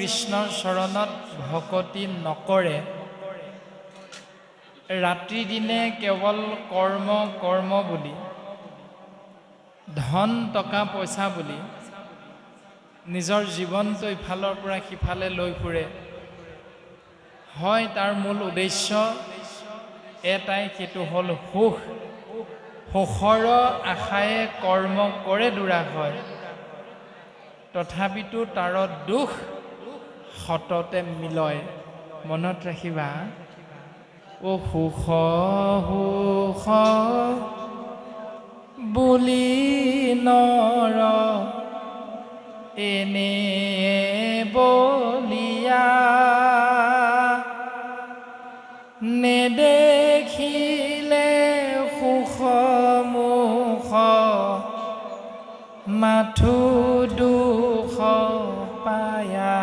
কৃষ্ণৰ চৰণত ভকতি নকৰে, ৰাতি দিনে কেৱল কৰ্ম কৰ্ম বুলি, ধন টকা পইচা বুলি নিজৰ জীৱনটো ইফালৰ পৰা সিফালে লৈ ফুৰে, হয় তাৰ মূল উদ্দেশ্য এটাই, সেইটো হ'ল সুখ। সুখৰ আশায়ে কৰ্ম কৰে দুৰাশয়, তথাপিতো তাৰ দুখ সততে মিলয়। মনত ৰাখিবা, অ সুখ সুখ বুলি নৰ এনে বলিয়া, নেদেখিলে সুখ মুখ মাথো দুখ পায়া।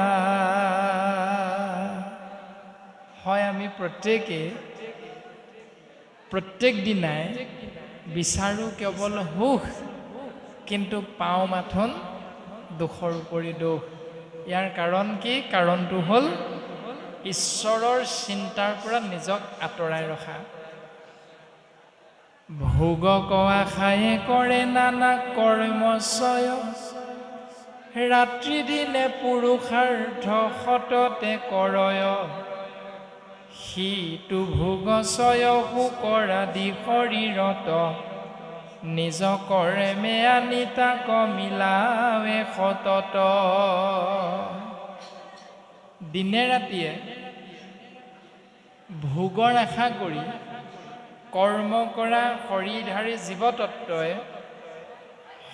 হয়, আমি প্ৰত্যেক দিনাই বিচাৰোঁ কেৱল সুখ, কিন্তু পাওঁ মাথোন দুখৰ উপৰি দুখ। ইয়াৰ কাৰণ কি? কাৰণটো হ'ল ঈশ্বৰৰ চিন্তাৰ পৰা নিজক আঁতৰাই ৰখা। ভোগক আশায়ে কৰে নানা কৰ্মচয়, ৰাত্ৰি দিনে পুৰুষাৰ্থ সততে কৰয়, সিটো ভোগচয় শোকৰ আদি শৰীৰত, নিজ কৰ্মে আনি তাক মিলাৱে সতত। দিনে ৰাতিয়ে ভোগৰ আশা কৰি কৰ্ম কৰা শৰীৰধাৰী জীৱতত্বই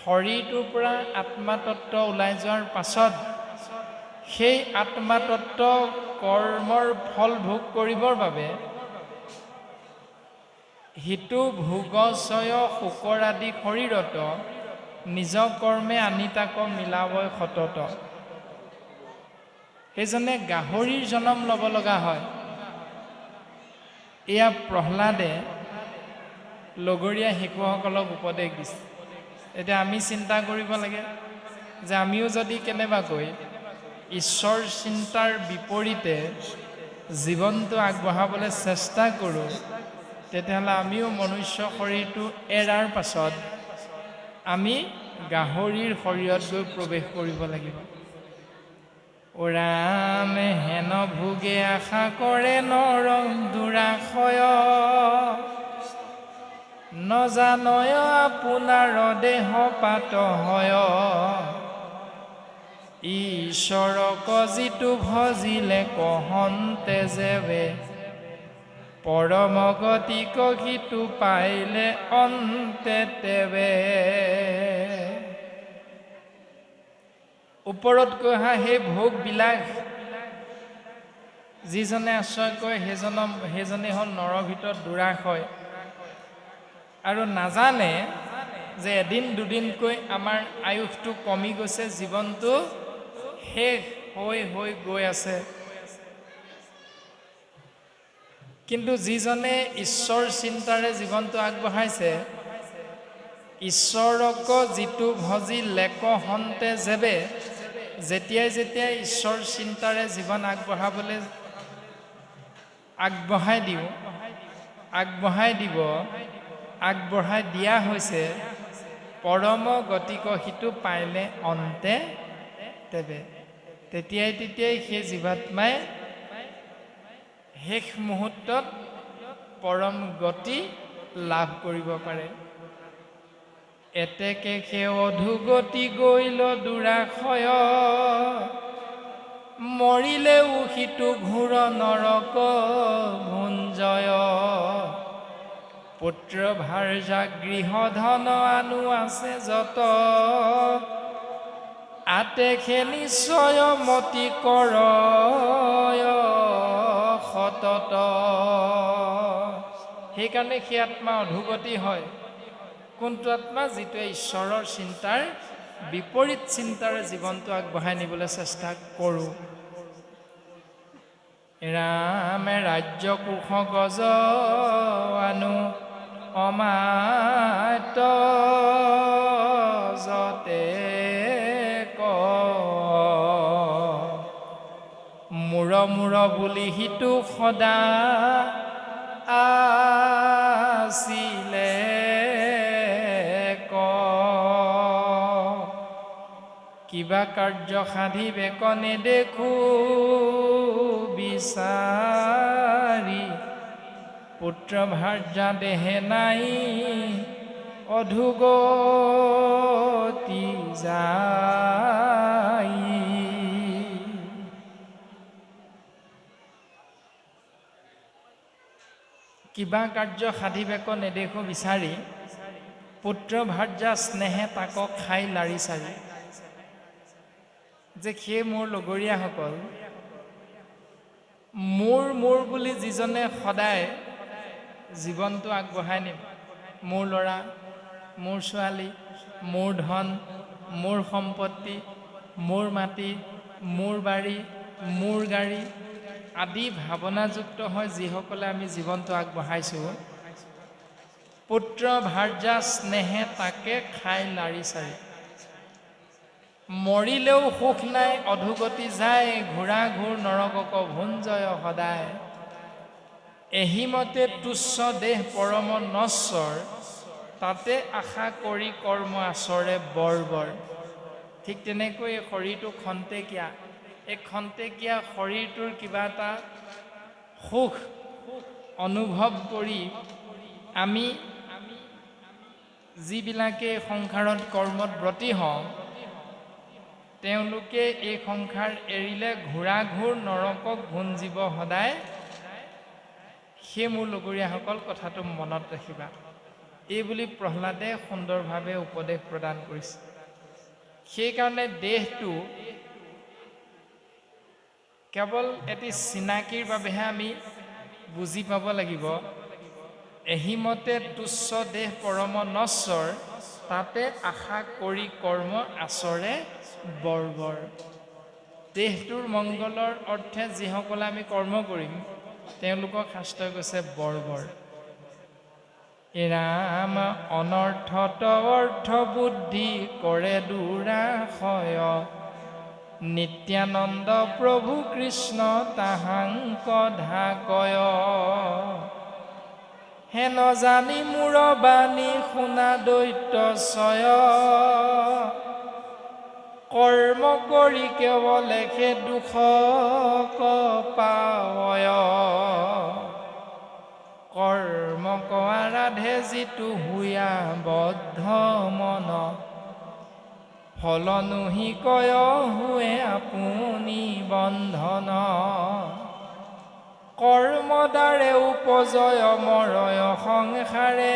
শৰীৰটোৰ পৰা আত্মাতত্ব ওলাই যোৱাৰ পাছত সেই আত্মাতত্ব কৰ্মৰ ফল ভোগ কৰিবৰ বাবে হিতু ভোগচয় শোকৰ আদি শৰীৰত নিজ কৰ্মে আনি তাক মিলাবই সতত। সেইজনে গাহৰিৰ জন্ম ল'ব লগা হয়। এয়া প্ৰহ্লাদে লগৰীয়া শিশুসকলক উপদেশ দিছে। এতিয়া আমি চিন্তা কৰিব লাগে যে আমিও যদি কেনেবাকৈ ঈশ্বৰ চিন্তাৰ বিপৰীতে জীৱনটো আগবঢ়াবলৈ চেষ্টা কৰোঁ, তেতিয়াহ'লে আমিও মনুষ্য শৰীৰটো এৰাৰ পাছত আমি গাহৰিৰ শৰীৰত গৈ প্ৰৱেশ কৰিব লাগিব। ৰামে হেন ভোগে আশা কৰে নৰ দুৰাশয়, নজানয় আপোনাৰ দেহ পাত হয়, ঈশ্বৰক যিটো ভজিলে কহন্তে যেবে, পৰম গতিক সিটো পাইলে অন্তে তেবে। ওপৰত কৈ অহা সেই ভোগবিলাক যিজনে আশ্ৰয় কৰে সেইজনে হ'ল নৰৰ ভিতৰত দুৰাশয়, আৰু নাজানে যে এদিন দুদিনকৈ আমাৰ আয়ুসটো কমি গৈছে, জীৱনটো শেষ হৈ হৈ গৈ আছে। কিন্তু যিজনে ঈশ্বৰ চিন্তাৰে জীৱনটো আগবঢ়াইছে, ঈশ্বৰক যিটো ভজি লেক হন্তে যেবে, যেতিয়াই যেতিয়াই ঈশ্বৰ চিন্তাৰে জীৱন আগবঢ়াই দিয়া হৈছে, পৰম গতিক সিটো পাইলে অন্তে তেবে, তেতিয়াই সেই জীৱাত্মাই শেষ মুহূৰ্তত পৰম গতি লাভ কৰিব পাৰে। এতেকে সে অধুগতি গৈল দুৰাশয়, মৰিলেও সিটো ঘোৰ নৰক ভুঞ্জয়, পুত্ৰ ভাৰ্যা গৃহ ধন আনু আছে যত, আতেখে নিশ্চয় মতি কৰয় সতত। সেইকাৰণে সেই আত্মা অধুগতি হয়। কোনটো আত্মা? যিটোৱে ঈশ্বৰৰ চিন্তাৰ বিপৰীত চিন্তাৰে জীৱনটো আগবঢ়াই নিবলৈ চেষ্টা কৰোঁ। ৰামে ৰাজ্য কুশ গজ আনু অমাত যতে মূৰ বুলি সিটো সদা আছিলে ক কিবা কাৰ্য সাধিবেক নেদেখো বিচাৰি পুত্ৰ ভাৰ্যা দেহে নাই অধুগতি যায় কিবা কাৰ্য সাধিবেক নেদেখো বিচাৰি পুত্ৰ ভাৰ্যা স্নেহে তাকক খাই লাৰি চাৰি যে সেই মোৰ লগৰীয়াসকল মোৰ বুলি যিজনে সদায় জীৱনটো আগবঢ়াই নিম মোৰ ল'ৰা মোৰ ছোৱালী মোৰ ধন মোৰ সম্পত্তি মোৰ মাটি মোৰ বাৰী মোৰ গাড়ী আদি ভাৱনাযুক্ত হয় যিসকলে আমি জীৱনটো আগবঢ়াইছোঁ পুত্ৰ ভাৰ্যা স্নেহে তাকে খাই লাৰি চাৰি মৰিলেও সুখ নাই অধুগতি যায় ঘূৰা ঘূৰ নৰকক ভুঞ্জয় সদায় এহিমতে তুচ্ছ দেহ পৰম নশ্বৰ তাতে আশা কৰি কৰ্ম আচৰে বৰ্বৰ ঠিক তেনেকৈ এই শৰীৰটো খন্তেকীয়া এই খন্তেকীয়া শৰীৰটোৰ কিবা এটা সুখ অনুভৱ কৰি আমি যিবিলাকে সংসাৰত কৰ্মত ব্ৰতী হওঁ তেওঁলোকে এই সংসাৰ এৰিলে ঘূৰা ঘূৰ নৰকক ভুঞ্জিব সদায় সেই মোৰ লগৰীয়াসকল কথাটো মনত ৰাখিবা এই বুলি প্ৰহ্লাদে সুন্দৰভাৱে উপদেশ প্ৰদান কৰিছে সেইকাৰণে দেহটো কেৱল এটি চিনাকিৰ বাবেহে আমি বুজি পাব লাগিব এহিমতে তুচ্ছ দেহ পৰম নশ্বৰ তাতে আশা কৰি কৰ্ম আচৰে বৰ্বৰ দেহটোৰ মংগলৰ অৰ্থে যিসকলে আমি কৰ্ম কৰিম তেওঁলোকক শাস্ত্ৰই কৈছে বৰ্বৰ ৰাম অনৰ্থত অৰ্থ বুদ্ধি কৰে দুৰাশয় নিত্যানন্দ প্ৰভু কৃষ্ণ তাহাংক ঢাকয় হে নজানি মূৰ বাণী শুনা দৈত্য ছয় কৰ্ম কৰি কেৱলে সে দুখ পাৱয় কৰ্ম আৰাধে যিটো হুয়া বদ্ধ মন ফলনুহি কয় হুৱে আপুনি বন্ধন কৰ্মদ্বাৰে উপজয় মৰয় সংসাৰে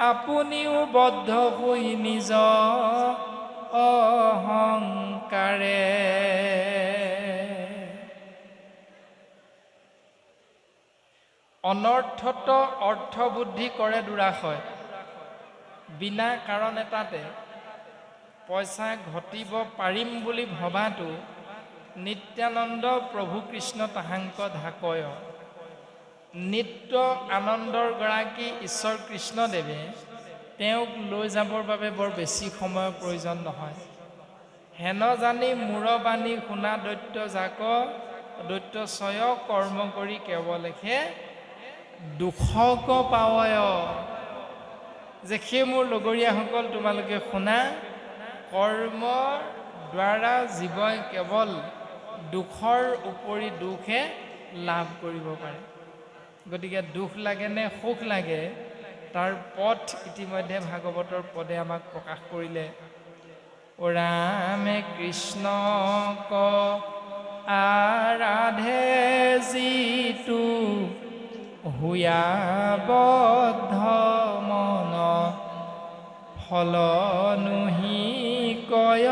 আপুনিও বদ্ধ হৈ নিজ অহংকাৰে অনৰ্থত অৰ্থ বুদ্ধি কৰে দুৰাশয় বিনা কাৰণ এটাতে পইচা ঘটিব পাৰিম বুলি ভবাটো নিত্যানন্দ প্ৰভু কৃষ্ণ তাহাংক ঢাকয় নিত্য আনন্দৰ গৰাকী ঈশ্বৰ কৃষ্ণদেৱে তেওঁক লৈ যাবৰ বাবে বৰ বেছি সময়ৰ প্ৰয়োজন নহয় হেন জানি মূৰ বাণী শুনা দৈত্য জাক দৈত্য ছয় কৰ্ম কৰি কেৱলেহে দুখক পাৱয় যে সেই মোৰ লগৰীয়াসকল তোমালোকে শুনা কৰ্মৰ দ্বাৰা জীৱই কেৱল দুখৰ উপৰি দুখে লাভ কৰিব পাৰে গতিকে দুখ লাগে নে সুখ লাগে তাৰ পথ ইতিমধ্যে ভাগৱতৰ পদে আমাক প্ৰকাশ কৰিলে ৰামে কৃষ্ণক আৰাধে যিটো হুয়া বদ্ধ মন ফলনুহি কয়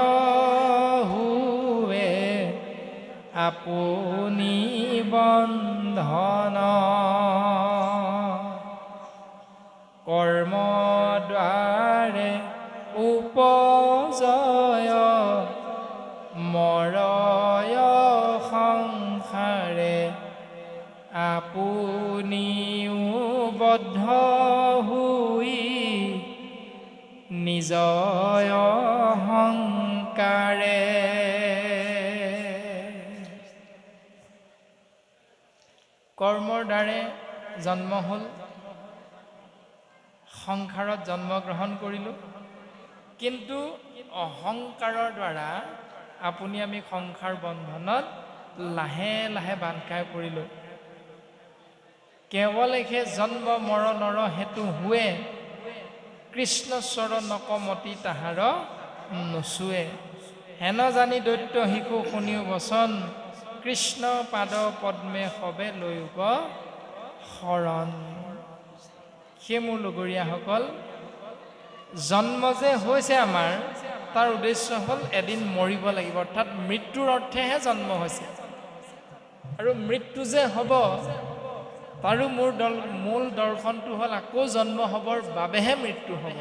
হুৱে আপুনি বন্ধন কৰ্ম দ্বাৰে উপজয় মৰয় সংসাৰে আপুনিও বদ্ধ হৈ নিজয় অহংকাৰে কৰ্মৰ দ্বাৰে জন্ম হ'ল, সংসাৰত জন্মগ্ৰহণ কৰিলোঁ, কিন্তু অহংকাৰৰ দ্বাৰা আপুনি আমি সংসাৰ বন্ধনত লাহে লাহে বান্ধ খাই পৰিলোঁ। কেৱল এখে জন্ম মৰণৰ হেতু হুৱে, কৃষ্ণ চৰণক মতি তাহাৰ নচুৱে। হেন জানি দৈত্য শিশু শুনিও বচন, কৃষ্ণ পাদ পদ্মে সবে লৈক শৰণ। সেই মোৰ লগৰীয়াসকল, জন্ম যে হৈছে আমাৰ, তাৰ উদ্দেশ্য হ'ল এদিন মৰিব লাগিব, অৰ্থাৎ মৃত্যুৰ অৰ্থেহে জন্ম হৈছে। আৰু মৃত্যু যে হ'ব, তাৰো মূল দৰ্শনটো হ'ল আকৌ জন্ম হ'বৰ বাবেহে মৃত্যু হ'ব।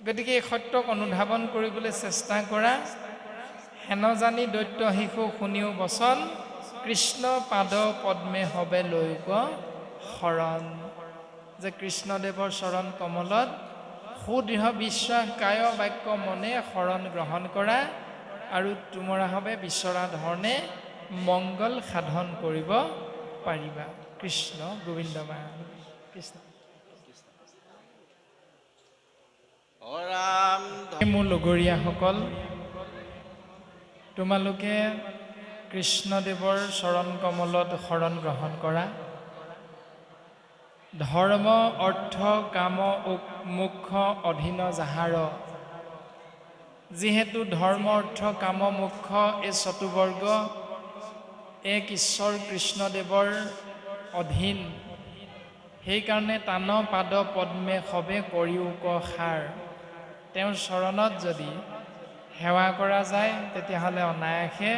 গতিকে এই সত্যক অনুধাৱন কৰিবলৈ চেষ্টা কৰা। হেন জানি দৈত্য শিশু শুনিও বচন, কৃষ্ণ পাদ পদ্মে সবে লৈক শৰণ। যে কৃষ্ণদেৱৰ চৰণ কমলত সুদৃঢ় বিশ্বাস কায় বাক্য মনে শৰণ গ্ৰহণ কৰা, আৰু তোমৰা হবে বিচৰা ধৰণে মংগল সাধন কৰিব পাৰিবা। কৃষ্ণ গোবিন্দ মা কৃষ্ণ। মোৰ লগৰীয়াসকল, তোমালোকে কৃষ্ণদেৱৰ চৰণ কমলত শৰণ গ্ৰহণ কৰা। ধৰ্ম অৰ্থ কাম মোক্ষ অধীন যাহাৰ। যিহেতু ধৰ্ম অৰ্থ কাম মোক্ষ এই চতুবৰ্গ এক ঈশ্বৰ কৃষ্ণদেৱৰ অধীন, সেইকাৰণে তান পাদ পদ্মে সবে কৰিওক সাৰ। তেওঁৰ চৰণত যদি সেৱা কৰা যায়, তেতিয়াহ'লে অনায়াসে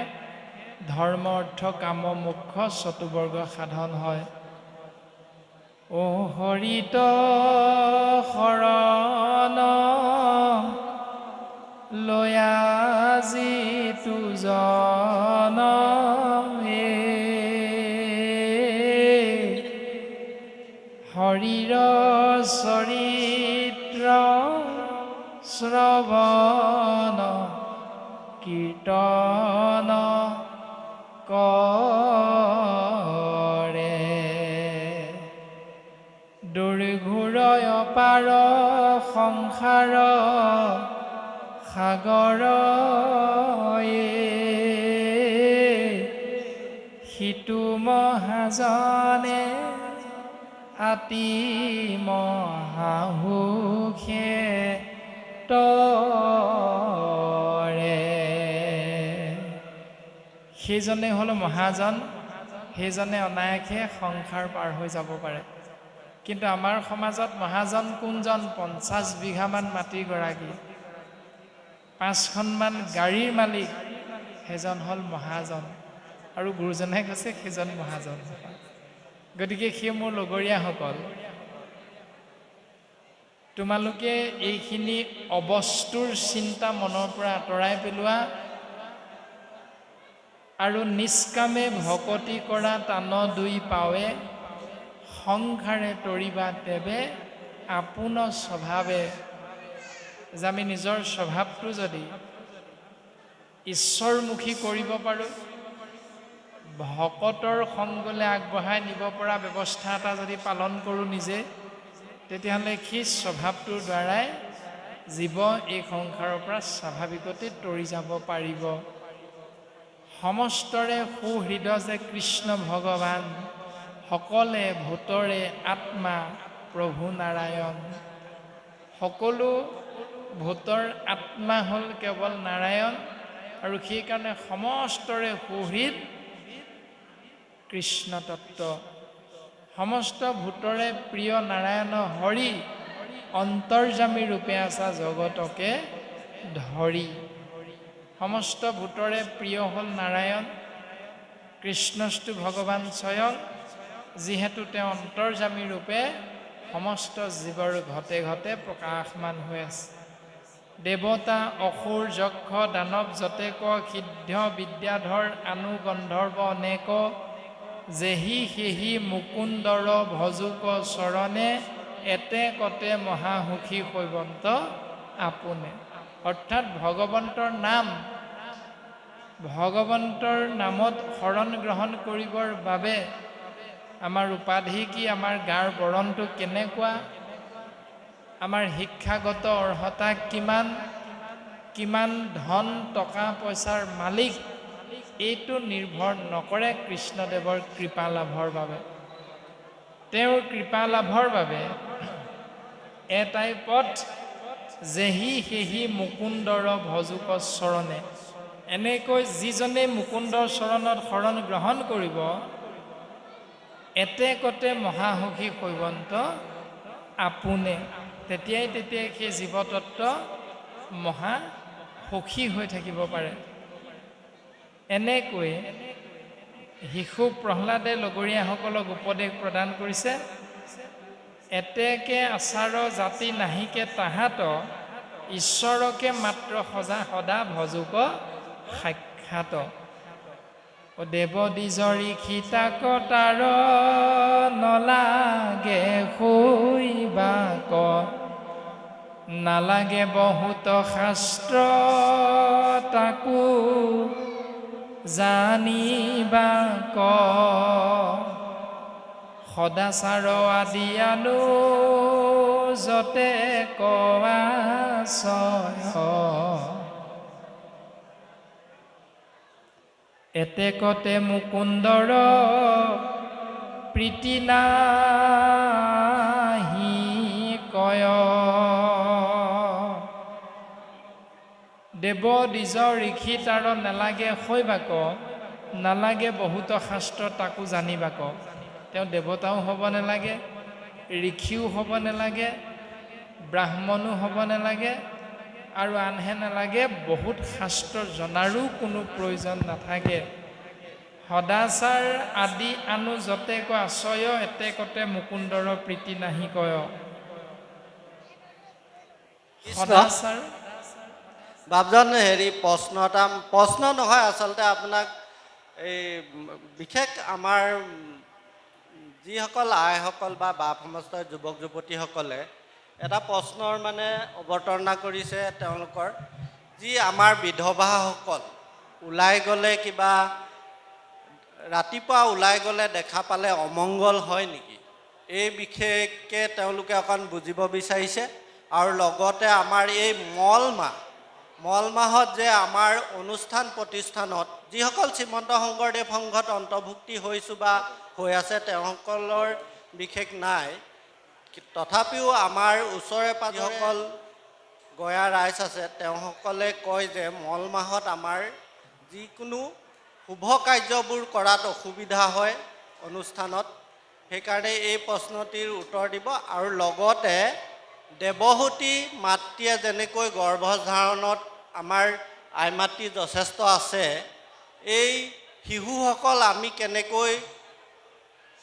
ধৰ্ম অৰ্থ কাম মোক্ষ চতুবৰ্গ সাধন হয়। ও হৰিত শৰণ লয়া যিতু জন, হৰিৰ চৰিত্ৰ শ্ৰৱণ কীৰ্তন কৰে। দুৰ্ঘোৰ অপাৰ সংসাৰ সাগৰ, সিটো মহাজনে আতি মহাহুখে তৰে। সেইজনে হ'ল মহাজন, সেইজনে অনায়াসে সংসাৰ পাৰ হৈ যাব পাৰে। কিন্তু আমাৰ সমাজত মহাজন কোনজন? 50 বিঘামান মাটিৰ গৰাকী, 5খনমান গাড়ীৰ মালিক, সেইজন হ'ল মহাজন। আৰু গুৰুজনে কৈছে সেইজন মহাজন। গতিকে সেই মোৰ লগৰীয়াসকল, তোমালোকে এইখিনি অবস্তুৰ চিন্তা মনৰ পৰা আঁতৰাই পেলোৱা, আৰু নিষ্কামে ভকতি কৰা টান দুই পাৱে, সংসাৰে তৰিবা তেবে আপোন স্বভাৱে। যে আমি নিজৰ স্বভাৱটো যদি ঈশ্বৰমুখী কৰিব পাৰোঁ, ভকতৰ সংগলৈ আগবঢ়াই নিব পৰা ব্যৱস্থা এটা যদি পালন কৰোঁ নিজে, তেতিয়াহ'লে সেই স্বভাৱটোৰ দ্বাৰাই জীৱ এই সংসাৰৰ পৰা স্বাভাৱিকতে তৰি যাব পাৰিব। সমস্তৰে সুহৃদয় যে কৃষ্ণ ভগৱান, সকলে ভূতৰে আত্মা প্ৰভু নাৰায়ণ। সকলো ভূতৰ আত্মা হ'ল কেৱল নাৰায়ণ, আৰু সেইকাৰণে সমস্তৰে সুহৃদ কৃষ্ণ তত্ত্ব। সমস্ত ভূতৰে প্ৰিয় নাৰায়ণ হৰি, অন্তৰ্যামী ৰূপে আছা জগতকে ধৰি। সমস্ত ভূতৰে প্ৰিয় হ'ল নাৰায়ণ, কৃষ্ণস্তু ভগৱান স্বয়ং, যিহেতু তেওঁ অন্তৰ্যামী ৰূপে সমস্ত জীৱৰ ঘতে ঘতে প্ৰকাশমান হৈ আছে। দেৱতা অসুৰ যক্ষ দানৱ যতেক, সিদ্ধ বিদ্যাধৰ আনু গন্ধৰ্ব অনেক, যেহি সেহি মুকুন্দৰ ভজুক চৰণে, এতে কতে মহাসুখী হৈবন্ত আপোনে। অৰ্থাৎ ভগৱন্তৰ নাম ভগৱন্তৰ নামত শৰণ গ্ৰহণ কৰিবৰ বাবে আমাৰ উপাধি কি, আমাৰ গাৰ বৰণটো কেনেকুৱা, আমাৰ শিক্ষাগত অৰ্হতা কিমান, কিমান ধন টকা পইচাৰ মালিক, এইটো নিৰ্ভৰ নকৰে কৃষ্ণদেৱৰ কৃপা লাভৰ বাবে। তেওঁৰ কৃপা লাভৰ বাবে এটাই পথ, যেহি সেহি মুকুন্দৰ ভজুক চৰণে। এনেকৈ যিজনে মুকুন্দৰ চৰণত শৰণ গ্ৰহণ কৰিব, এতেকতে মহাসুখী হৈৱন্ত আপোনে। তেতিয়াই সেই জীৱতত্ব মহা সুখী হৈ থাকিব পাৰে। এনেকৈ শিশু প্ৰহ্লাদে লগৰীয়াসকলক উপদেশ প্ৰদান কৰিছে, এতেকে আচাৰ জাতি নাহিকে তাহাত, ঈশ্বৰকে মাত্ৰ সদা ভজুক সাক্ষাৎ। দেৱ দ্বিজৰি খিতাক তাৰ নলাগে শুইবাক, নালাগে বহুত শাস্ত্ৰ তাকো জানিবাক, সদাচাৰ আদি যতে কোৱাছয়, এতেকতে মুকুন্দৰ প্ৰীতি নাহি কয়। দেৱ দ্বিজ ঋষি তাৰ নালাগে শৈবাক, নালাগে বহুত শাস্ত্ৰ তাকো জানিবাক। তেওঁ দেৱতাও হ'ব নালাগে, ঋষিও হ'ব নালাগে, ব্ৰাহ্মণো হ'ব নালাগে, আৰু আনহে নালাগে বহুত শাস্ত্ৰ জনাৰো কোনো প্ৰয়োজন নাথাকে। সদাচাৰ আদি যতে আশ্ৰয়, এতেকতে মুকুন্দৰ প্ৰীতি নাহি কয়। সদাচাৰ বাপজন প্ৰশ্ন নহয় আচলতে, আপোনাক এই বিশেষ আমাৰ যিসকল আইসকল বা বাপ সমাজৰ যুৱক যুৱতীসকলে এটা প্ৰশ্নৰ মানে অৱতাৰণা কৰিছে। তেওঁলোকৰ যি আমাৰ বিধৱাসকল ওলাই গ'লে, কিবা ৰাতিপুৱা ওলাই গ'লে দেখা পালে অমংগল হয় নেকি, এই বিশেষকে তেওঁলোকে অকণ বুজিব বিচাৰিছে। আৰু লগতে আমাৰ এই মল মাহত যে আমাৰ অনুষ্ঠান প্ৰতিষ্ঠানত যিসকল শ্ৰীমন্ত শংকৰদেৱ সংঘত অন্তৰ্ভুক্তি হৈছোঁ বা হৈ আছে, তেওঁসকলৰ বিশেষ নাই, তথাপিও আমাৰ ওচৰে পাঁজৰে গঞা ৰাইজ আছে, তেওঁসকলে কয় যে মল মাহত আমাৰ যিকোনো শুভ কাৰ্যবোৰ কৰাত অসুবিধা হয় অনুষ্ঠানত। সেইকাৰণে এই প্ৰশ্নটিৰ উত্তৰ দিব। আৰু লগতে দেৱহূতি মাতৃয়ে যেনেকৈ গৰ্ভধাৰণত আমাৰ আই মাতৃ যথেষ্ট আছে, এই শিশুসকল আমি কেনেকৈ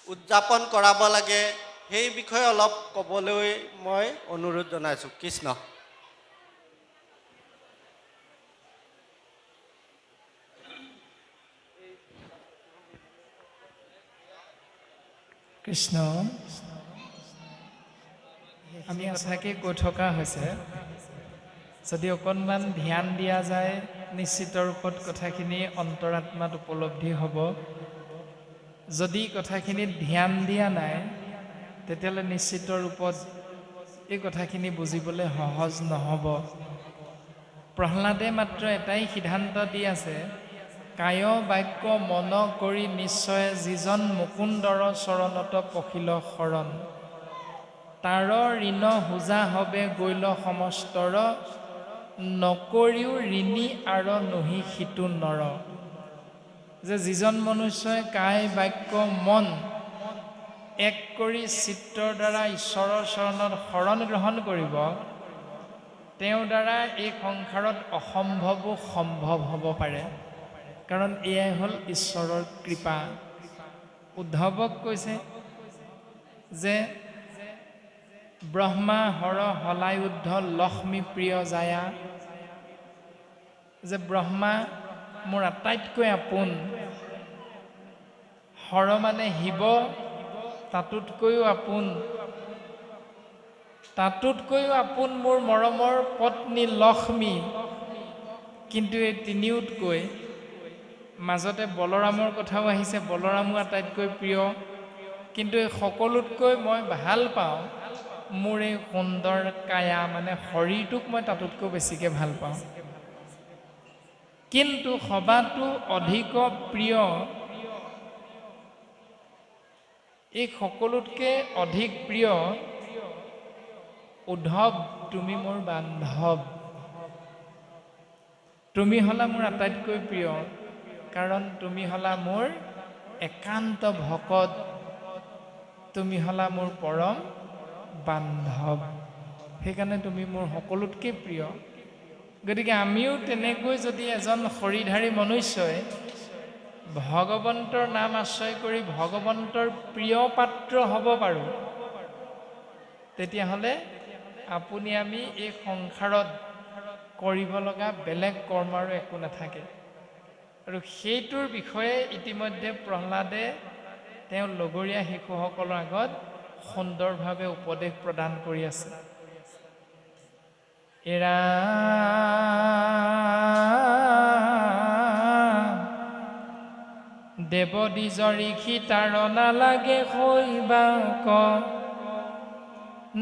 উদযাপন কৰাব লাগে, সেই বিষয়ে অলপ ক'বলৈ মই অনুৰোধ জনাইছোঁ। কৃষ্ণ। কৃষ্ণ, আমি সঁচাকৈ কৈ থকা হৈছে, যদি অকণমান ধ্যান দিয়া যায় নিশ্চিত ৰূপত কথাখিনি অন্তৰাত্মাত উপলব্ধি হ'ব। যদি কথাখিনিত ধ্যান দিয়া নাই, তেতিয়াহ'লে নিশ্চিত ৰূপত এই কথাখিনি বুজিবলৈ সহজ নহ'ব। প্ৰহ্লাদে মাত্ৰ এটাই সিদ্ধান্ত দি আছে, কায় বাক্য মন কৰি নিশ্চয় যিজন মুকুন্দৰ চৰণত পখিল শৰণ, তাৰ ঋণ হোজা হবে গৈল সমস্তৰ, নকৰিও ঋণী আৰু নহি সিটো নৰ। যে যিজন মনুষ্যই কায় বাক্য মন এক কৰি চিত্ৰৰ দ্বাৰা ঈশ্বৰৰ চৰণত শৰণ গ্ৰহণ কৰিব, তেওঁৰ দ্বাৰা এই সংসাৰত অসম্ভৱো সম্ভৱ হ'ব পাৰে। কাৰণ এয়াই হ'ল ঈশ্বৰৰ কৃপা। উদ্ধৱক কৈছে যে ব্ৰহ্মা হৰ হলায়ুদ্ধ লক্ষ্মী প্ৰিয় জায়া, যে ব্ৰহ্মা মোৰ আটাইতকৈ আপোন, হৰ মানে শিৱ, তাতোতকৈও আপোন, তাতোতকৈও আপোন মোৰ মৰমৰ পত্নী লক্ষ্মী। কিন্তু এই তিনিওতকৈ মাজতে বলৰামৰ কথাও আহিছে, বলৰামো আটাইতকৈ প্ৰিয়। কিন্তু এই সকলোতকৈ মই ভাল পাওঁ মোৰ এই সুন্দৰ কায়া, মানে শৰীৰটোক মই তাতোতকৈ বেছিকৈ ভাল পাওঁ। কিন্তু সবাতো অধিক প্ৰিয়, এই সকলোতকৈ অধিক প্ৰিয় উদ্ধৱ, তুমি মোৰ বান্ধৱ। তুমি হ'লা মোৰ আটাইতকৈ প্ৰিয়, কাৰণ তুমি হ'লা মোৰ একান্ত ভকত, তুমি হ'লা মোৰ পৰম বান্ধৱ। সেইকাৰণে তুমি মোৰ সকলোতকৈ প্ৰিয়। গতিকে আমিও তেনেকৈ যদি এজন শৰীৰধাৰী মনুষ্যই ভগৱন্তৰ নাম আশ্ৰয় কৰি ভগৱন্তৰ প্ৰিয় পাত্ৰ হ'ব পাৰোঁ, তেতিয়াহ'লে আপুনি আমি এই সংসাৰত কৰিব লগা বেলেগ কৰ্ম আৰু একো নাথাকে। আৰু সেইটোৰ বিষয়ে ইতিমধ্যে প্ৰহ্লাদে তেওঁ লগৰীয়া শিশুসকলৰ আগত সুন্দৰভাৱে উপদেশ প্ৰদান কৰি আছে। এৰা দেৱদ্বিজ ঋষি তাৰ নালাগে শৈবাক,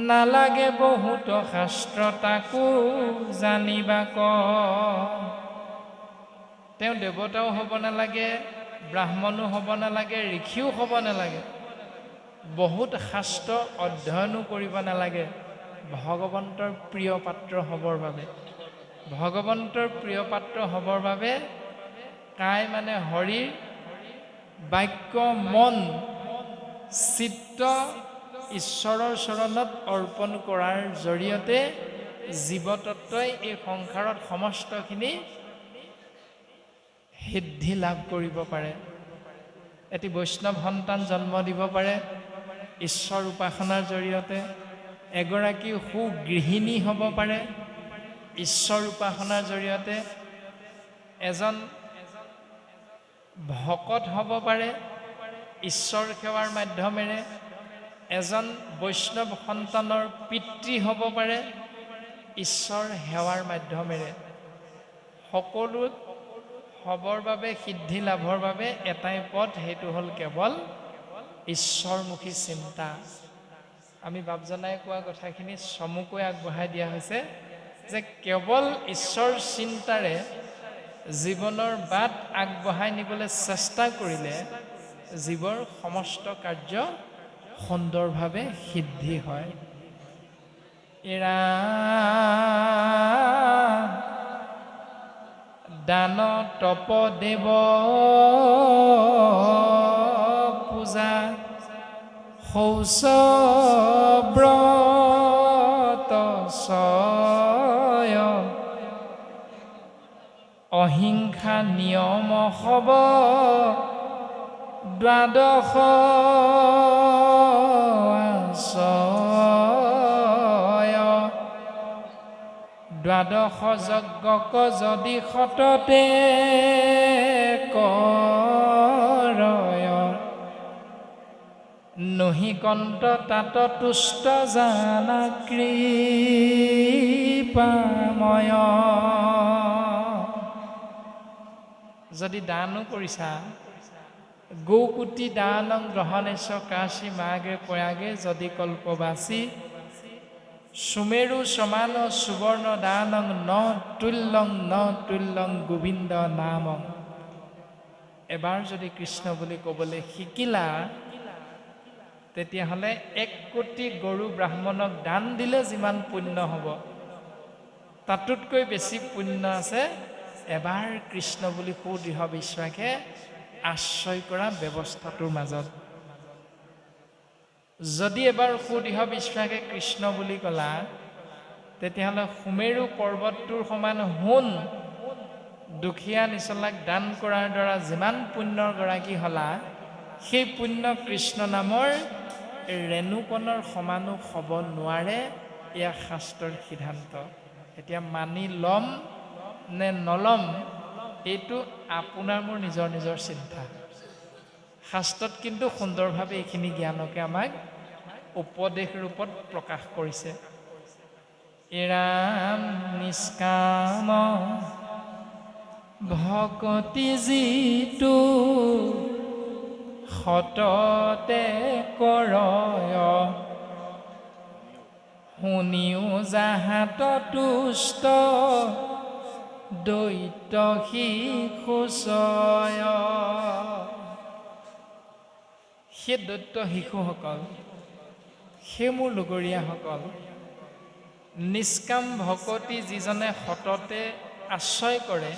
নালাগে বহুত শাস্ত্ৰ তাকো জানিবাক। তেওঁ দেৱতাও হ'ব নালাগে, ব্ৰাহ্মণো হ'ব নালাগে, ঋষিও হ'ব নালাগে, বহুত শাস্ত্ৰ অধ্যয়নো কৰিব নালাগে ভগৱন্তৰ প্ৰিয় পাত্ৰ হ'বৰ বাবে। ভগৱন্তৰ প্ৰিয় পাত্ৰ হ'বৰ বাবে কাই মানে শৰীৰ, বাক্য, মন, চিত্ত ঈশ্বৰৰ চৰণত অৰ্পণ কৰাৰ জৰিয়তে জীৱতত্বই এই সংসাৰত সমস্তখিনি সিদ্ধি লাভ কৰিব পাৰে। এটি বৈষ্ণৱ সন্তান জন্ম দিব পাৰে ঈশ্বৰ উপাসনাৰ জৰিয়তে, এগৰাকী সুগৃহিণী হ'ব পাৰে ঈশ্বৰ উপাসনাৰ জৰিয়তে, এজন ভকত হ'ব পাৰে ঈশ্বৰ সেৱাৰ মাধ্যমেৰে, এজন বৈষ্ণৱ সন্তানৰ পিতৃ হ'ব পাৰে ঈশ্বৰ সেৱাৰ মাধ্যমেৰে। সকলো হ'বৰ বাবে, সিদ্ধি লাভৰ বাবে এটাই পথ, সেইটো হ'ল কেৱল ঈশ্বৰমুখী চিন্তা। আমি বাপজনাই কোৱা কথাখিনি চমুকৈ আগবঢ়াই দিয়া হৈছে যে কেৱল ঈশ্বৰ চিন্তাৰে জীৱনৰ বাট আগবঢ়াই নিবলৈ চেষ্টা কৰিলে জীৱৰ সমস্ত কাৰ্য সুন্দৰভাৱে সিদ্ধি হয়। এৰা দান তপ দেৱ পূজা শৌচ ব্ৰত চয়, অহিংসা নিয়ম হব দ্বাদশ আশ্ৰয়, দ্বাদশ যজ্ঞক যদি সততে কৰয়, নহি কন্ত তাত তুষ্ট জানা কৃপাময়। যদি দানো কৰিছা, গৌকুটি দানং গ্ৰহণেশ কাশী মাগে প্ৰয়াগে যদি কল্পবাসী, সুমেৰু সমান সুবৰ্ণ দানং ন তুল্যং গোবিন্দ নামং। এবাৰ যদি কৃষ্ণ বুলি ক'বলৈ শিকিলা, তেতিয়াহ'লে 1 কোটি গৰু ব্ৰাহ্মণক দান দিলে যিমান পুণ্য হ'ব, তাতোতকৈ বেছি পুণ্য আছে এবাৰ কৃষ্ণ বুলি সুদৃঢ় বিশ্বাসে আশ্ৰয় কৰা ব্যৱস্থাটোৰ মাজত। যদি এবাৰ সুদৃঢ় বিশ্বাসে কৃষ্ণ বুলি ক'লা, তেতিয়াহ'লে সুমেৰু পৰ্বতটোৰ সমান সোণ দুখীয়া নিচলাক দান কৰাৰ দ্বাৰা যিমান পুণ্যৰ গৰাকী হ'লা, সেই পুণ্য কৃষ্ণ নামৰ ৰেণুকণৰ সমানো হ'ব নোৱাৰে। এয়া শাস্ত্ৰৰ সিদ্ধান্ত। এতিয়া মানি ল'ম নে নল'ম, এইটো আপোনাৰ মোৰ নিজৰ নিজৰ চিন্তা। শাস্ত্ৰত কিন্তু সুন্দৰভাৱে এইখিনি জ্ঞানকে আমাক উপদেশ ৰূপত প্ৰকাশ কৰিছে। এৰাম নিষ্কাম ভকতি যিটো সততে কৰয় শুনিও যাহাত তুষ্ট দৈত্য শিশুচয় সেই দৈত্য শিশুসকল সেই মোৰ লগৰীয়াসকল নিষ্কাম ভকতি যিজনে সততে আশ্ৰয় কৰে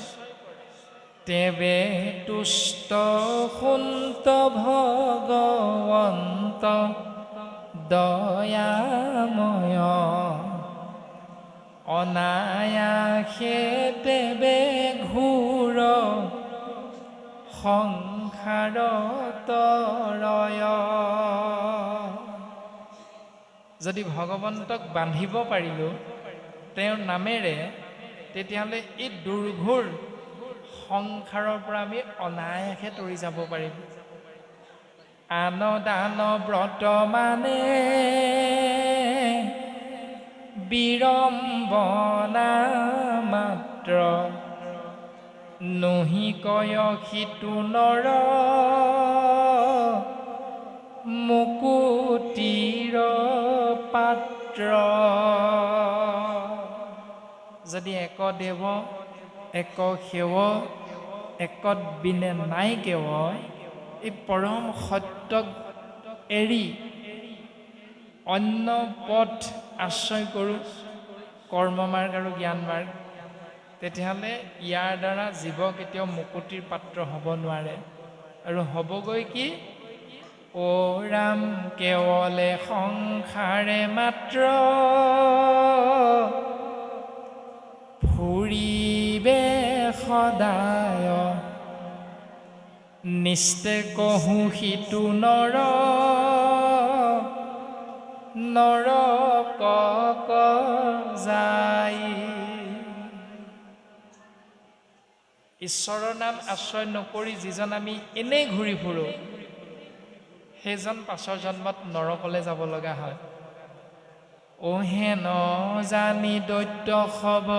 তেবে তুষ্ট সুন্ত ভগৱন্ত দয়াময় অনায়াসে তেবে ঘূৰ সংসাৰ তৰয় যদি ভগৱন্তক বান্ধিব পাৰিলোঁ তেওঁৰ নামেৰে তেতিয়াহ'লে এই দুৰ্ঘোৰ সংসাৰৰ পৰা আমি অনায়াসে তৰি যাব পাৰিম আন দান ব্ৰত মানে বিড়ম্বনা মাত্ৰ নহি কয় সিটো নৰ মুকুতিৰ পাত্ৰ যদি এক দেৱ এক সেৱ একত বিনে নাই কেৱ এই পৰম সত্যক এৰি অন্য পথ আশ্ৰয় কৰোঁ কৰ্ম মাৰ্গ আৰু জ্ঞান মাৰ্গ তেতিয়াহ'লে ইয়াৰ দ্বাৰা জীৱ কেতিয়াও মুকুতিৰ পাত্ৰ হ'ব নোৱাৰে আৰু হ'বগৈ কি অ ৰাম কেৱলে সংসাৰে মাত্ৰ ফুৰিবে সদায় নিস্তে কহো সিটো নৰ নৰক যায় ঈশ্বৰৰ নাম আশ্ৰয় নকৰি যিজন আমি এনেই ঘূৰি ফুৰোঁ সেইজন পাছৰ জন্মত নৰকলৈ যাব লগা হয় অহে জানি দৈত্য সব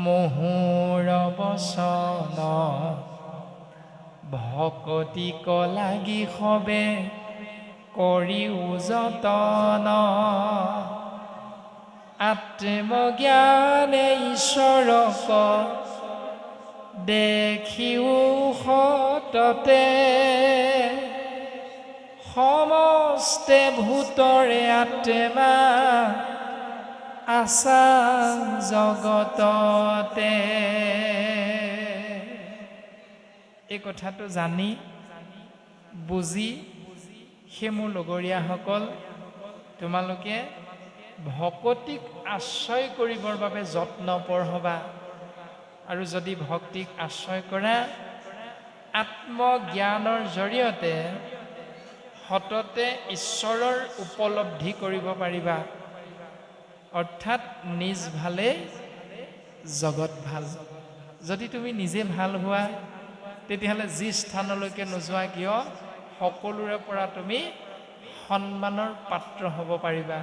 মহুৰ বচন ভকতিক লাগি সবে কৰিও যতন আত্মজ্ঞানে ঈশ্বৰক দেখিও সততে সমস্তে ভূতৰে আত্মা আছা জগততে এই কথাটো জানি বুজি সেই মোৰ লগৰীয়াসকল তোমালোকে ভকতিক আশ্ৰয় কৰিবৰ বাবে যত্নপৰ হ'বা আৰু যদি ভক্তিক আশ্ৰয় কৰা আত্মজ্ঞানৰ জৰিয়তে সততে ঈশ্বৰৰ উপলব্ধি কৰিব পাৰিবা অৰ্থাৎ নিজ ভালে জগত ভাল যদি তুমি নিজে ভাল হোৱা তেতিয়াহ'লে যি স্থানলৈকে নোযোৱা কিয় সকলোৰে পৰা তুমি সন্মানৰ পাত্ৰ হ'ব পাৰিবা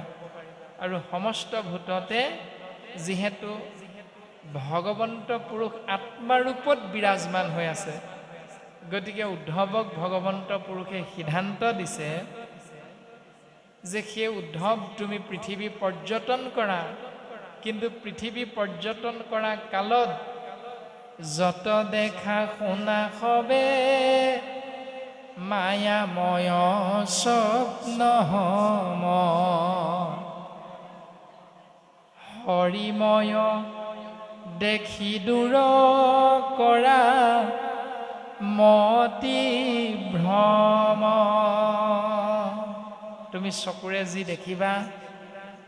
আৰু সমস্ত ভূততে যিহেতু ভগৱন্ত পুৰুষ আত্মাৰূপত বিৰাজমান হৈ আছে গতিকে উদ্ধৱক ভগৱন্ত পুৰুষে সিদ্ধান্ত দিছে যে সেই উদ্ধৱ তুমি পৃথিৱী পৰ্যটন কৰা কিন্তু পৃথিৱী পৰ্যটন কৰা কালত যত দেখা শুনা সবে মায়াময় স্বপ্ন হম হৰিময় দেখি দূৰ কৰা মতি ভ্ৰম তুমি চকুৰে যি দেখিবা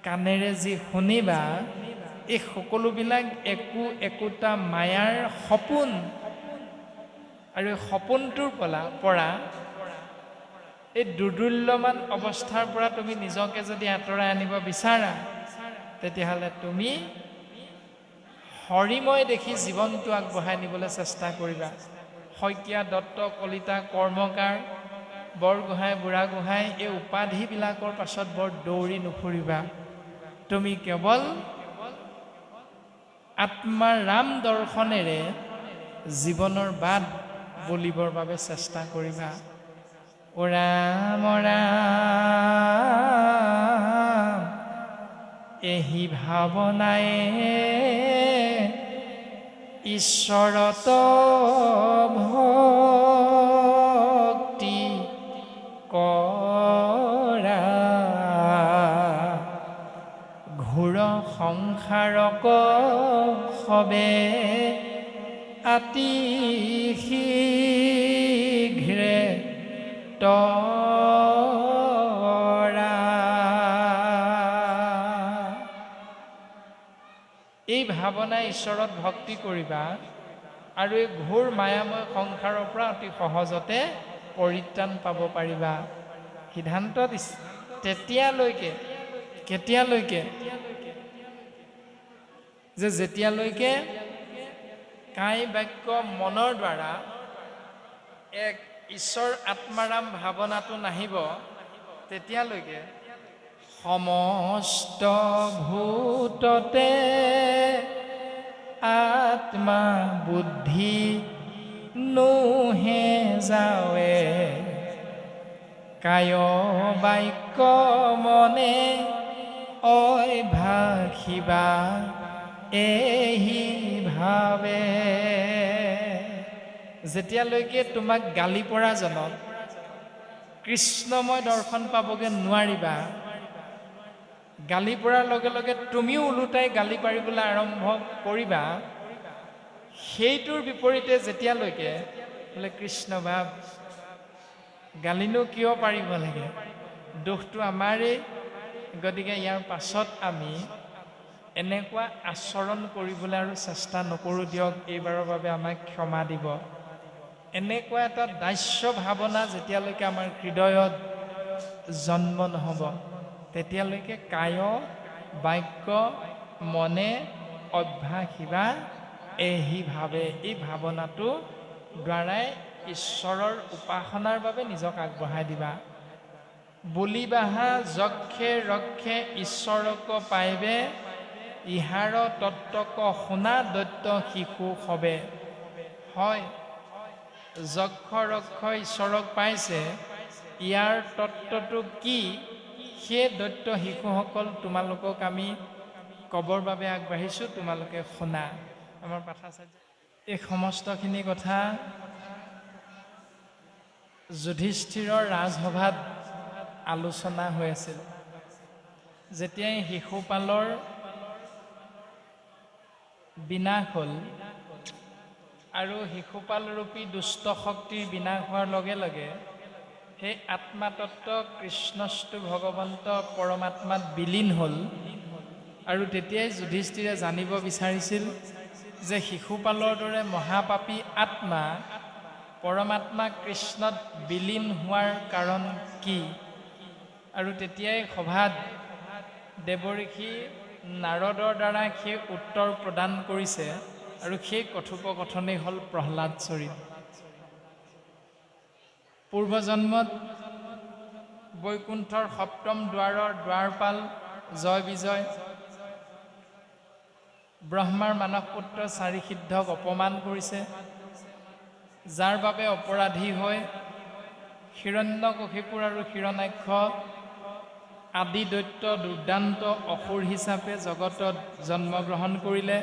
কাণেৰে যি শুনিবা এই সকলোবিলাক একোটা মায়াৰ সপোন আৰু এই সপোনটোৰ পৰা এই দুৰ্দুল্যমান অৱস্থাৰ পৰা তুমি নিজকে যদি আঁতৰাই আনিব বিচাৰা তেতিয়াহ'লে তুমি হৰিময় দেখি জীৱনটো আগবঢ়াই নিবলৈ চেষ্টা কৰিবা শইকীয়া দত্ত কলিতা কৰ্মকাৰ বৰগোহাঁই বুঢ়াগোহাঁই এই উপাধিবিলাকৰ পাছত বৰ দৌৰি নুফুৰিবা তুমি কেৱল আত্মাৰ ৰাম দৰ্শনেৰে জীৱনৰ বাট বুলিবৰ বাবে চেষ্টা কৰিবা। ও ৰাম ৰাম, এহি ভাৱনায়ে ঈশ্বৰত ভক্তি কৰা, ঘোৰ সংসাৰক সবে আতি শীঘ্ৰে তৰা। এই ভাৱনাই ঈশ্বৰত ভক্তি কৰিবা আৰু এই ঘোৰ মায়াময় সংসাৰৰ পৰা অতি সহজতে পৰিত্ৰাণ পাব পাৰিবা। সিদ্ধান্ত দিছে তেতিয়ালৈকে, কেতিয়ালৈকে, যে যেতিয়ালৈকে কায় বাক্য মনৰ দ্বাৰা এক ঈশ্বৰ আত্মাৰাম ভাৱনাটো নাহিব, তেতিয়ালৈকে সমস্ত ভূততে আত্মা বুদ্ধি নোহে যাৱে, কায় বাক্য মনে অভ্যাসিবা এহি ভাৱে। যেতিয়ালৈকে তোমাক গালি পৰা জনক কৃষ্ণময় দৰ্শন পাবগৈ নোৱাৰিবা, গালি পৰাৰ লগে লগে তুমিও ওলোটাই গালি পাৰিবলৈ আৰম্ভ কৰিবা, সেইটোৰ বিপৰীতে যেতিয়ালৈকে বোলে কৃষ্ণ ভাৱ, গালিনো কিয় পাৰিব লাগে, দোষটো আমাৰেই, গতিকে ইয়াৰ পাছত আমি এনেকুৱা আচৰণ কৰিবলৈ আৰু চেষ্টা নকৰোঁ দিয়ক, এইবাৰৰ বাবে আমাক ক্ষমা দিব। এনেকুৱা এটা দাস্য ভাৱনা যেতিয়ালৈকে আমাৰ হৃদয়ত জন্ম নহ'ব, তেতিয়ালৈকে কায় বাক্য মনে অভ্যাসিবা এহি ভাৱে, এই ভাৱনাটো দ্বাৰাই ঈশ্বৰৰ উপাসনাৰ বাবে নিজক আগবঢ়াই দিবা। বলিবাহা যক্ষে ৰক্ষে ঈশ্বৰক পাইবে, ইহাৰ তত্ত্বক শুনা দৈত্য শিশু হবে। হয়, যক্ষ ৰক্ষ ঈশ্বৰক পাইছে, ইয়াৰ তত্ত্বটো কি সেই দৈত্য শিশুসকল তোমালোকক আমি ক'বৰ বাবে আগবাঢ়িছোঁ, তোমালোকে শুনা। আমাৰ পাঠাচাৰ্য এই সমস্তখিনি কথা যুধিষ্ঠিৰৰ ৰাজসভাত আলোচনা হৈ আছিল। যেতিয়াই শিশুপালৰ বিনাশ হ'ল আৰু শিশুপালৰূপী দুষ্ট শক্তিৰ বিনাশ হোৱাৰ লগে লগে সেই আত্মাতত্ব কৃষ্ণস্তু ভগৱন্ত পৰমাত্মাত বিলীন হ'ল। আৰু তেতিয়াই যুধিষ্ঠিৰে জানিব বিচাৰিছিল যে শিশুপালৰ দৰে মহাপাপী আত্মা পৰমাত্মা কৃষ্ণত বিলীন হোৱাৰ কাৰণ কি। আৰু তেতিয়াই সভাত দেৱঋষি নাৰদৰ দ্বাৰা সেই উত্তৰ প্ৰদান কৰিছে, আৰু সেই কথোপকথনেই হ'ল প্ৰহ্লাদ চৰিত। পূৰ্বজন্মত বৈকুণ্ঠৰ সপ্তম দ্বাৰৰ দ্বাৰপাল জয় বিজয় ব্ৰহ্মাৰ মানস পুত্ৰ চাৰি সিদ্ধক অপমান কৰিছে, যাৰ বাবে অপৰাধী হৈ হিৰণ্যকশিপুৰ আৰু হিৰণ্যাক্ষ আদি দৈত্য দুৰ্দান্ত অসুৰ হিচাপে জগতত জন্মগ্ৰহণ কৰিলে।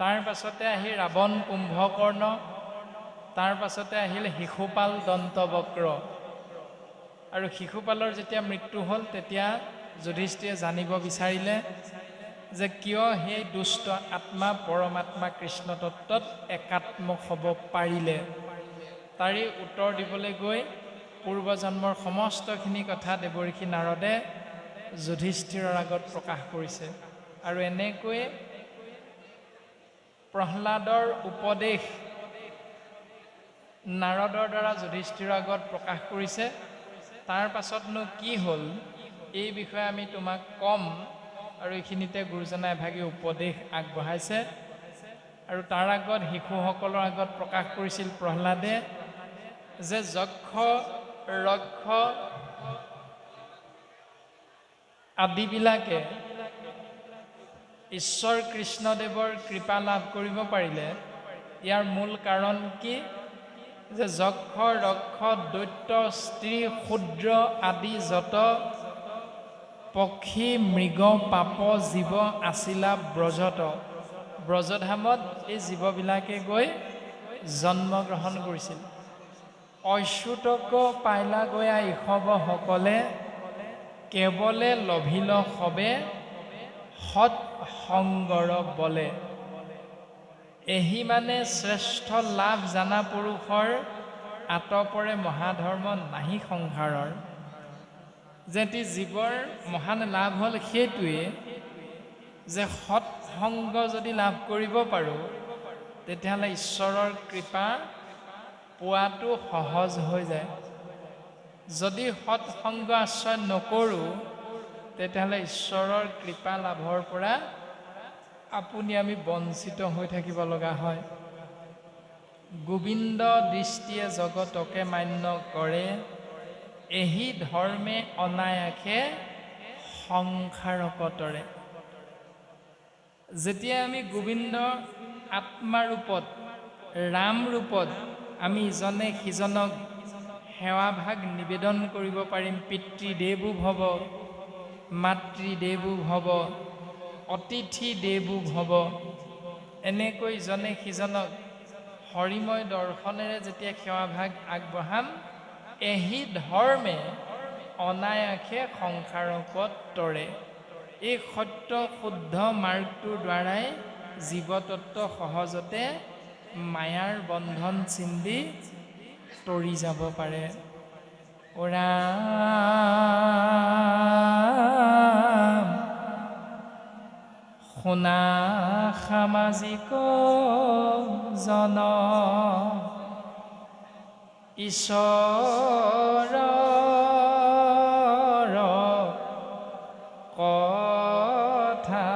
তাৰ পাছতে আহি ৰাৱণ কুম্ভকৰ্ণ, তাৰ পাছতে আহিল শিশুপাল দন্তবক্ৰ। আৰু শিশুপালৰ যেতিয়া মৃত্যু হ'ল, তেতিয়া যুধিষ্ঠিৰে জানিব বিচাৰিলে যে কিয় সেই দুষ্ট আত্মা পৰমাত্মা কৃষ্ণ তত্ত্বত একাত্ম হ'ব পাৰিলে। তাৰে উত্তৰ দিবলৈ গৈ পূৰ্বজন্মৰ সমস্তখিনি কথা দেৱঋষি নাৰদে যুধিষ্ঠিৰৰ আগত প্ৰকাশ কৰিছে। আৰু এনেকৈ প্ৰহ্লাদৰ উপদেশ নাৰদৰ দ্বাৰা যুধিষ্ঠিৰৰ আগত প্ৰকাশ কৰিছে। তাৰ পাছতনো কি হ'ল এই বিষয়ে আমি তোমাক ক'ম। আৰু এইখিনিতে গুৰুজনাই এভাগি উপদেশ আগবঢ়াইছে। আৰু তাৰ আগত শিশুসকলৰ আগত প্ৰকাশ কৰিছিল প্ৰহ্লাদে যে যক্ষ ৰক্ষ আদিবিলাকে ঈশ্বৰ কৃষ্ণদেৱৰ কৃপা লাভ কৰিব পাৰিলে ইয়াৰ মূল কাৰণ কি যে যক্ষ ৰক্ষ দৈত্য স্ত্ৰী ক্ষুদ্ৰ আদি যত পক্ষী মৃগ পাপ জীৱ আছিলা ব্ৰজত ব্ৰজধামত এই জীৱবিলাকে গৈ জন্মগ্ৰহণ কৰিছিল অচ্যুতক পাইলা গয়া ইষৱসকলে কেৱলে লভিল সবে সৎ সংগৰ বলে এহি মানে শ্ৰেষ্ঠ লাভ জানা পুৰুষৰ আতপৰে মহাধৰ্ম নাহি সংসাৰৰ যেতি জীৱৰ মহান লাভ হ'ল সেইটোৱে যে সৎসংগ যদি লাভ কৰিব পাৰোঁ তেতিয়াহ'লে ঈশ্বৰৰ কৃপা পোৱাটো সহজ হৈ যায় যদি সৎসংগ আশ্ৰয় নকৰোঁ তেতিয়াহ'লে ঈশ্বৰৰ কৃপা লাভৰ পৰা আপুনি আমি বঞ্চিত হৈ থাকিব লগা হয় গোবিন্দ দৃষ্টিয়ে জগতকে মান্য কৰে এহি ধৰ্মে অনায়াসে সংসাৰকতৰে যেতিয়া আমি গোবিন্দ আত্মাৰূপত ৰাম ৰূপত আমি ইজনে সিজনক সেৱাভাগ নিবেদন কৰিব পাৰিম পিতৃদেৱো ভৱ মাতৃদেৱো ভৱ অতিথি দেৱো ভৱ এনেকৈ ইজনে সিজনক হৰিময় দৰ্শনেৰে যেতিয়া সেৱাভাগ আগবঢ়াম এহি ধৰ্মে অনায়াসে সংসাৰকত তৰে এই সত্য শুদ্ধ মাৰ্গটোৰ দ্বাৰাই জীৱতত্ব সহজতে মায়াৰ বন্ধন চিন্দি তৰি যাব পাৰে ৰাম শুনা সামাজিক জন ঈশ্বৰৰ কথা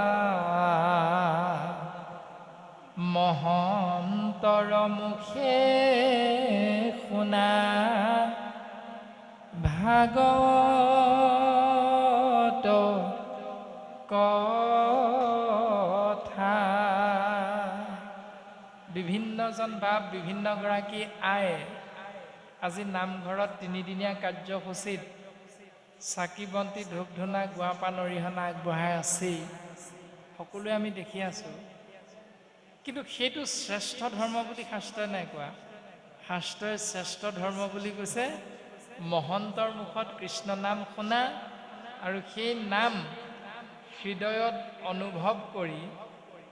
মহন্তৰ মুখে শুনা ভাগৱত কথা বিভিন্নজন বাপ বিভিন্নগৰাকী আয়ে আজি নামঘৰত তিনিদিনীয়া কাৰ্যসূচীত চাকি বন্তি ধূপ ধূনা গুৱা পাণ অৰিহণা আগবঢ়াই আছেই সকলোৱে আমি দেখি আছোঁ কিন্তু সেইটো শ্ৰেষ্ঠ ধৰ্ম বুলি শাস্ত্ৰই নাই কোৱা শাস্ত্ৰই শ্ৰেষ্ঠ ধৰ্ম বুলি কৈছে মহন্তৰ মুখত কৃষ্ণ নাম শুনা আৰু সেই নাম হৃদয়ত অনুভৱ কৰি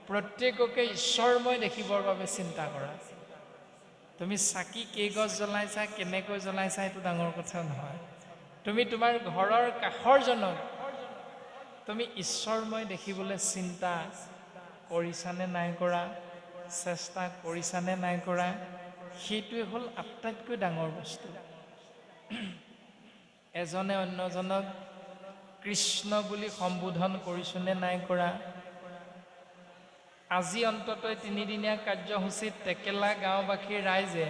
প্ৰত্যেককে ঈশ্বৰময় দেখিবৰ বাবে চিন্তা কৰা তুমি চাকি কেইগছ জ্বলাইছা কেনেকৈ জ্বলাইছা এইটো ডাঙৰ কথা নহয় তুমি তোমাৰ ঘৰৰ কাষৰজনক তুমি ঈশ্বৰময় দেখিবলৈ চিন্তা কৰিছানে নাই কৰা চেষ্টা কৰিছানে নাই কৰা সেইটোৱে হ'ল আটাইতকৈ ডাঙৰ বস্তু এজনে অন্যজনক কৃষ্ণ বুলি সম্বোধন কৰিছোনে নাই কৰা আজি অন্ততঃ তিনিদিনীয়া কাৰ্যসূচীত টেকেলা গাঁওবাসীৰ ৰাইজে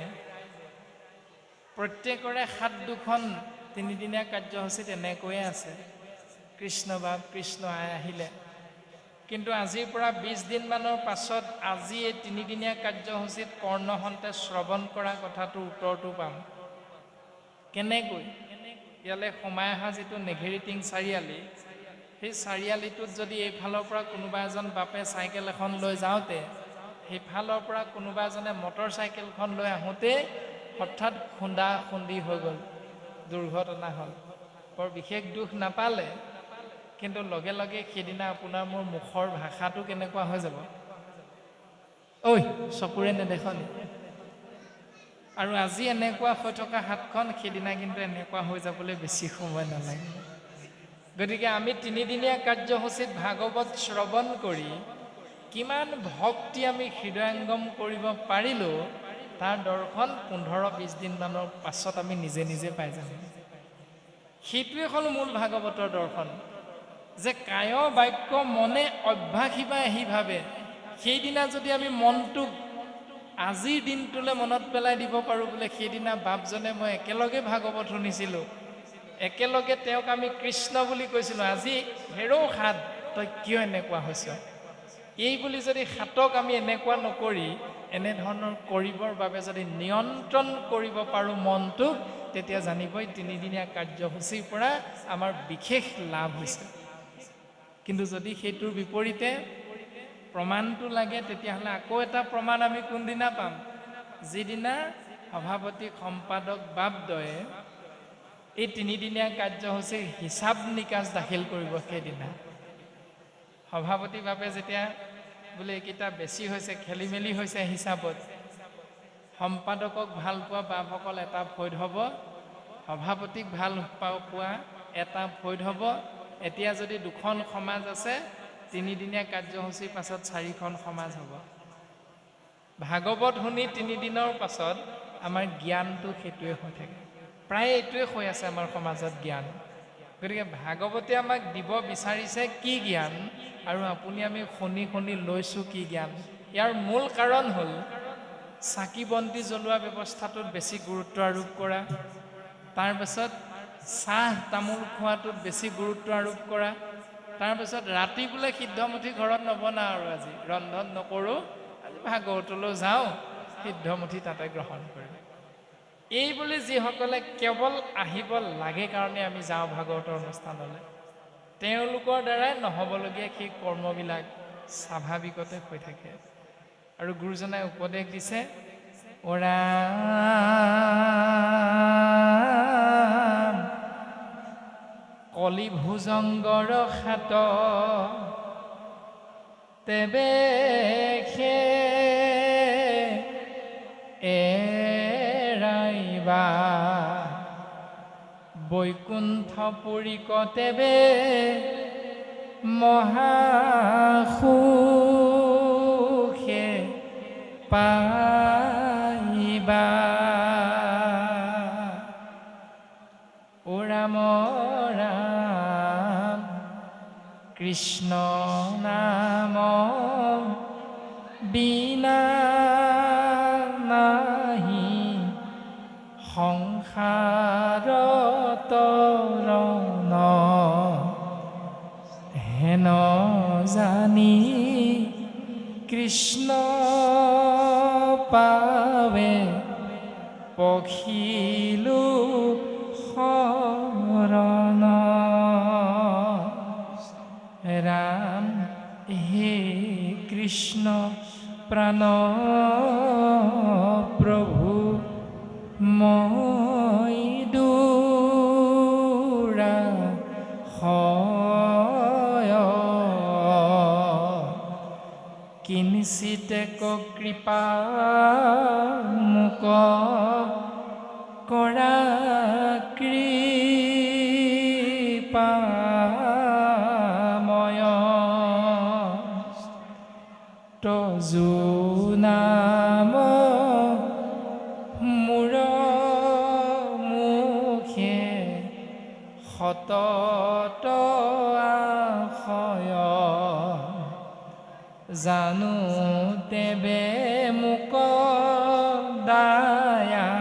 প্ৰত্যেকৰে হাত দুখন তিনিদিনীয়া কাৰ্যসূচীত এনেকৈয়ে আছে কৃষ্ণ বাপ কৃষ্ণ আই আহিলে কিন্তু আজিৰ পৰা 20 দিনমানৰ পাছত আজি এই তিনিদিনীয়া কাৰ্যসূচীত কৰ্ণহন্তে শ্ৰৱণ কৰা কথাটোৰ উত্তৰটো পাম কেনেকৈ ইয়ালৈ সোমাই অহা যিটো নেঘেৰিটিং চাৰিআলি সেই চাৰিআলিটোত যদি এইফালৰ পৰা কোনোবা এজন বাপে চাইকেল এখন লৈ যাওঁতে সেইফালৰ পৰা কোনোবা এজনে মটৰ চাইকেলখন লৈ আহোঁতে হঠাৎ খুন্দা খুন্দি হৈ গ'ল দুৰ্ঘটনা হ'ল বৰ বিশেষ দুখ নাপালে কিন্তু লগে লগে সেইদিনা আপোনাৰ মোৰ মুখৰ ভাষাটো কেনেকুৱা হৈ যাব ঐ চকুৰে নেদেখনি আৰু আজি এনেকুৱা হৈ থকা হাতখন সেইদিনা কিন্তু এনেকুৱা হৈ যাবলৈ বেছি সময় নালাগে গতিকে আমি তিনিদিনীয়া কাৰ্যসূচীত ভাগৱত শ্ৰৱণ কৰি কিমান ভক্তি আমি হৃদয়ংগম কৰিব পাৰিলোঁ তাৰ দৰ্শন 15-20 দিনমানৰ পাছত আমি নিজে নিজে পাই যাম সেইটোৱে হ'ল মূল ভাগৱতৰ দৰ্শন যে কায় বাক্য মনে অভ্যাসী বা আহিভাৱে সেইদিনা যদি আমি মনটোক আজিৰ দিনটোলৈ মনত পেলাই দিব পাৰোঁ বোলে সেইদিনা বাপজনে মই একেলগে ভাগৱত শুনিছিলোঁ একেলগে তেওঁক আমি কৃষ্ণ বুলি কৈছিলোঁ আজি হেৰৌ হাত তই কিয় এনেকুৱা হৈছ এই বুলি যদি হাতক আমি এনেকুৱা নকৰি এনেধৰণৰ কৰিবৰ বাবে যদি নিয়ন্ত্ৰণ কৰিব পাৰোঁ মনটোক, তেতিয়া জানিবই তিনিদিনীয়া কাৰ্যসূচীৰ পৰা আমাৰ বিশেষ লাভ হৈছে। কিন্তু যদি সেইটোৰ বিপৰীতে প্ৰমাণটো লাগে, তেতিয়াহ'লে আকৌ এটা প্ৰমাণ আমি কোনদিনা পাম? যিদিনা সভাপতি সম্পাদক বাবদয়ে এই তিনিদিনীয়া কাৰ্যসূচীৰ হিচাপ নিকাচ দাখিল কৰিব। সেইদিনা সভাপতিভাৱে যেতিয়া বোলে এইকেইটা বেছি হৈছে, খেলি মেলি হৈছে হিচাপত, সম্পাদকক ভাল পোৱা বাপসকল এটা ফৈদ হ'ব, সভাপতিক ভাল পোৱা এটা ফৈদ হ'ব। এতিয়া যদি 2খন সমাজ আছে, তিনিদিনীয়া কাৰ্যসূচীৰ পাছত 4খন সমাজ হ'ব। ভাগৱত শুনি 3 দিনৰ পাছত আমাৰ জ্ঞানটো সেইটোৱে হৈ থাকে। প্ৰায় এইটোৱে হৈ আছে আমাৰ সমাজত জ্ঞান। গতিকে ভাগৱতে আমাক দিব বিচাৰিছে কি জ্ঞান, আৰু আপুনি আমি শুনি শুনি লৈছোঁ কি জ্ঞান। ইয়াৰ মূল কাৰণ হ'ল চাকি বন্তি জ্বলোৱা ব্যৱস্থাটোত বেছি গুৰুত্ব আৰোপ কৰা, তাৰপাছত চাহ তামোল খোৱাটোত বেছি গুৰুত্ব আৰোপ কৰা, তাৰপাছত ৰাতি বোলে সিদ্ধমুঠি ঘৰত নবনা, আৰু আজি ৰন্ধন নকৰোঁ, আজি ভাগৱতলৈ যাওঁ, সিদ্ধমুঠি তাতে গ্ৰহণ কৰিম। এই বুলি যিসকলে কেৱল আহিব লাগে কাৰণে আমি যাওঁ ভাগৱতৰ অনুষ্ঠানলৈ, তেওঁলোকৰ দ্বাৰাই নহ'বলগীয়া সেই কৰ্মবিলাক স্বাভাৱিকতে হৈ থাকে। আৰু গুৰুজনাই উপদেশ দিছে, ৰাম কলি ভুজংগৰ খাত তেবে খে এৰাইবা বৈকুণ্ঠ পুৰিক তেবে মহাসুখে পাইবা। ও ৰাম ৰাম কৃষ্ণ নাম বিনা নাহি সংসাৰত ৰণ হেন জানি কৃষ্ণ পাৱে পখিলো শৰণ। ৰাম হে কৃষ্ণ প্ৰাণ প্ৰভু মই দুৰা হয়, কিঞ্চিতে কৃপা মোক কৰা কৃপাময়। তজু নাম মূৰ মুখে সতত আশয়, জানো তেবে মোক দায়া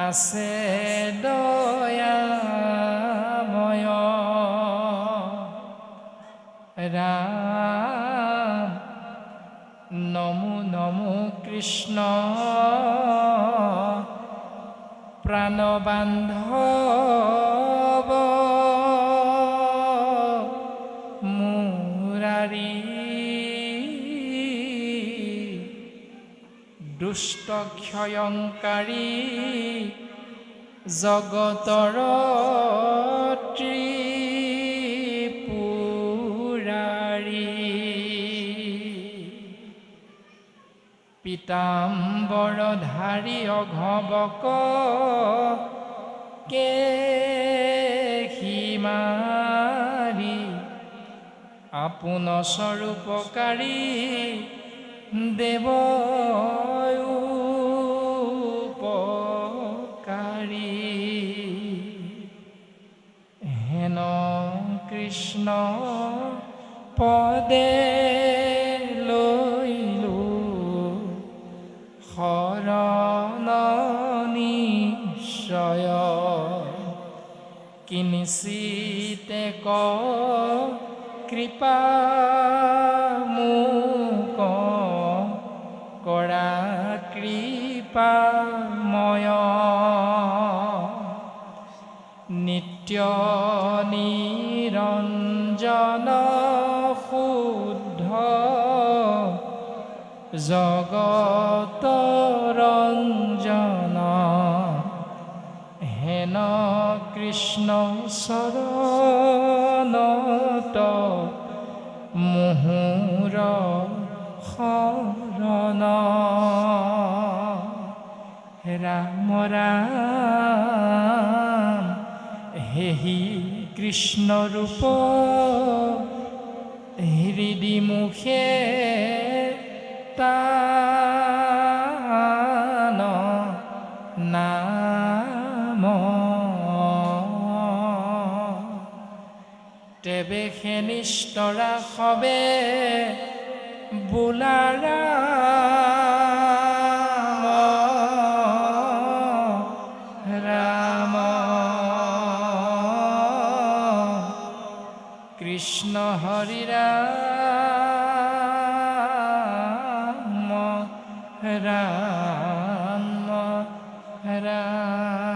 আছে দয়াময়। ৰাম নমো নমো কৃষ্ণ প্ৰাণবান্ধৱ মুৰাৰী, দুষ্ট ক্ষয়ংকাৰী জগতৰ ত্ৰিপুৰাৰী। পীতাম্বৰধাৰী অঘবক কেশিমাৰী, আপোন স্বৰূপকাৰী দেৱ উপকাৰী। হেন কৃষ্ণ পদে লৈলো শৰণ নিশ্চয়, কিঞ্চিতে কৃপা মোক কৃপাময় নিত্য নিৰঞ্জন শুদ্ধ জগত ৰঞ্জন হেন কৃষ্ণ চৰণত মুহুৰ শৰণ ৰাম ৰাম হেহি কৃষ্ণ ৰূপ হৃদি মুখে তান নাম তেবে সে নিস্তৰা সবে বোলাৰা ৰাম কৃষ্ণ হৰি ৰাম ৰাম ৰাম